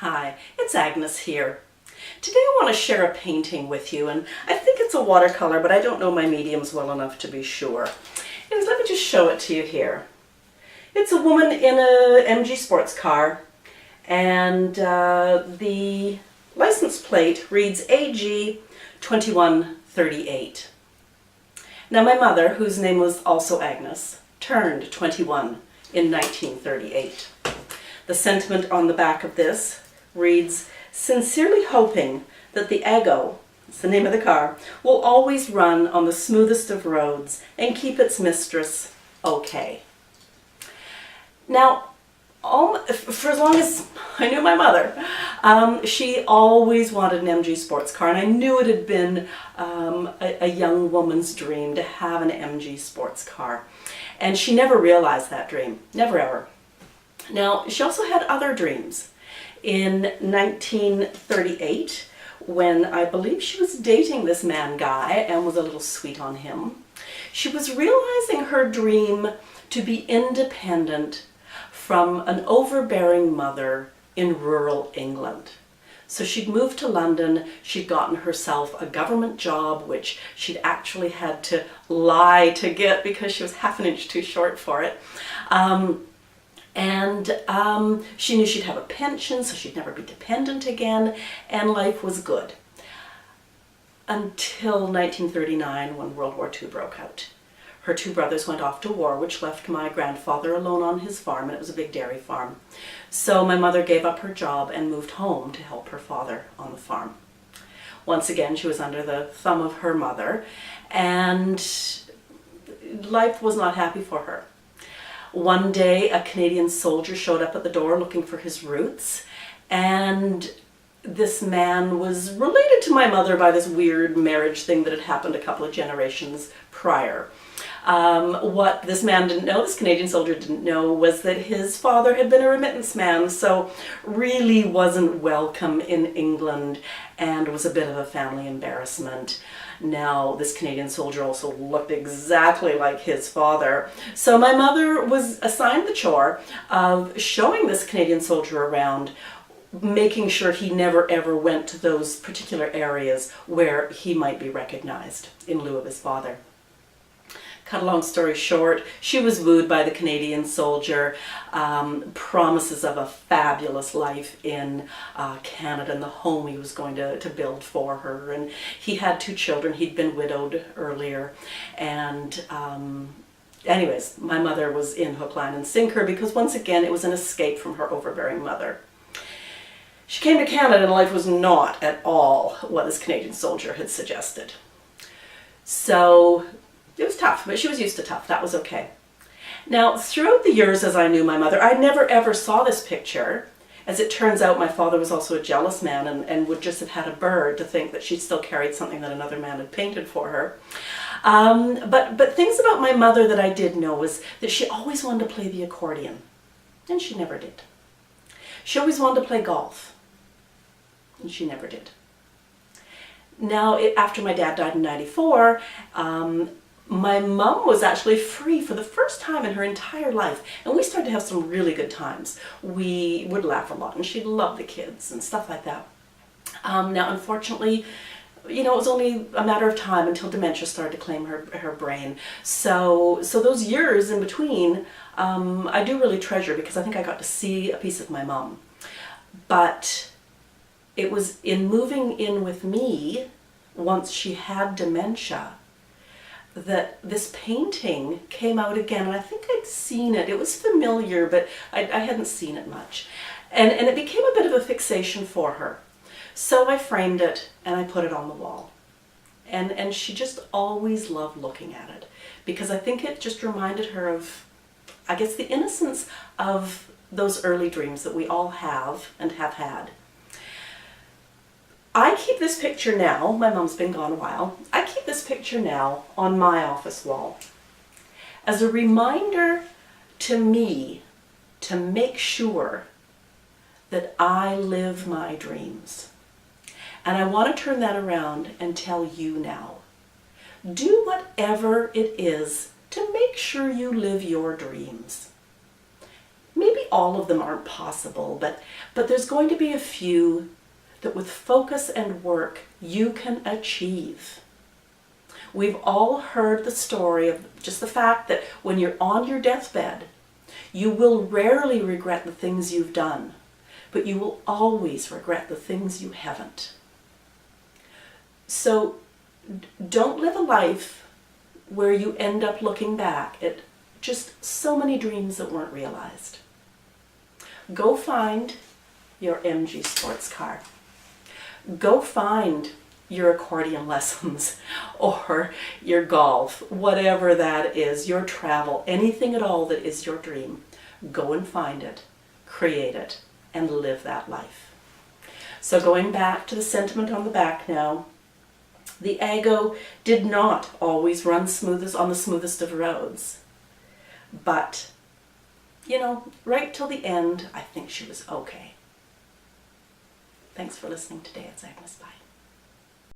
Hi, it's Agnes here. Today I want to share a painting with you, and I think it's a watercolor, but I don't know my mediums well enough to be sure. And let me just show it to you here. It's a woman in a MG sports car, and the license plate reads AG 2138. Now my mother, whose name was also Agnes, turned 21 in 1938. The sentiment on the back of this reads, "Sincerely hoping that the Ego," it's the name of the car, "will always run on the smoothest of roads and keep its mistress okay." Now, for as long as I knew my mother, she always wanted an MG sports car, and I knew it had been a young woman's dream to have an MG sports car. And she never realized that dream, never ever. Now, she also had other dreams. In 1938, when I believe she was dating this man guy and was a little sweet on him, she was realizing her dream to be independent from an overbearing mother in rural England. So she'd moved to London, she'd gotten herself a government job, which she'd actually had to lie to get because she was half an inch too short for it. She knew she'd have a pension, so she'd never be dependent again, and life was good. Until 1939, when World War II broke out. Her two brothers went off to war, which left my grandfather alone on his farm, and it was a big dairy farm. So my mother gave up her job and moved home to help her father on the farm. Once again, she was under the thumb of her mother, and life was not happy for her. One day, a Canadian soldier showed up at the door looking for his roots, and this man was related to my mother by this weird marriage thing that had happened a couple of generations prior. What this man didn't know, this Canadian soldier didn't know, was that his father had been a remittance man, so really wasn't welcome in England and was a bit of a family embarrassment. Now, this Canadian soldier also looked exactly like his father. So my mother was assigned the chore of showing this Canadian soldier around, making sure he never ever went to those particular areas where he might be recognized in lieu of his father. Cut a long story short, she was wooed by the Canadian soldier, promises of a fabulous life in Canada and the home he was going to build for her. And he had two children. He'd been widowed earlier. And anyways, my mother was in hook, line, and sinker because once again, it was an escape from her overbearing mother. She came to Canada and life was not at all what this Canadian soldier had suggested. So it was tough, but she was used to tough. That was okay. Now, throughout the years as I knew my mother, I never ever saw this picture. As it turns out, my father was also a jealous man and would just have had a bird to think that she still carried something that another man had painted for her. But things about my mother that I did know was that she always wanted to play the accordion, and she never did. She always wanted to play golf, and she never did. Now, after my dad died in '94, my mom was actually free for the first time in her entire life, and we started to have some really good times. We would laugh a lot, and she loved the kids and stuff like that. Now, unfortunately, it was only a matter of time until dementia started to claim her brain. So those years in between, I do really treasure because I think I got to see a piece of my mom. But it was in moving in with me, once she had dementia, that this painting came out again, and I think I'd seen it. It was familiar, but I hadn't seen it much. And it became a bit of a fixation for her. So I framed it and I put it on the wall. And she just always loved looking at it because I think it just reminded her of, I guess, the innocence of those early dreams that we all have and have had. I keep this picture now, my mom's been gone a while, I keep this picture now on my office wall as a reminder to me to make sure that I live my dreams. And I want to turn that around and tell you now. Do whatever it is to make sure you live your dreams. Maybe all of them aren't possible, but there's going to be a few that with focus and work you can achieve. We've all heard the story of just the fact that when you're on your deathbed, you will rarely regret the things you've done, but you will always regret the things you haven't. So don't live a life where you end up looking back at just so many dreams that weren't realized. Go find your MG sports car. Go find your accordion lessons or your golf, whatever that is, your travel, anything at all that is your dream. Go and find it, create it, and live that life. So going back to the sentiment on the back now, the Aggo did not always run on the smoothest of roads. But, you know, right till the end, I think she was okay. Thanks for listening today. It's Agnes. Bye.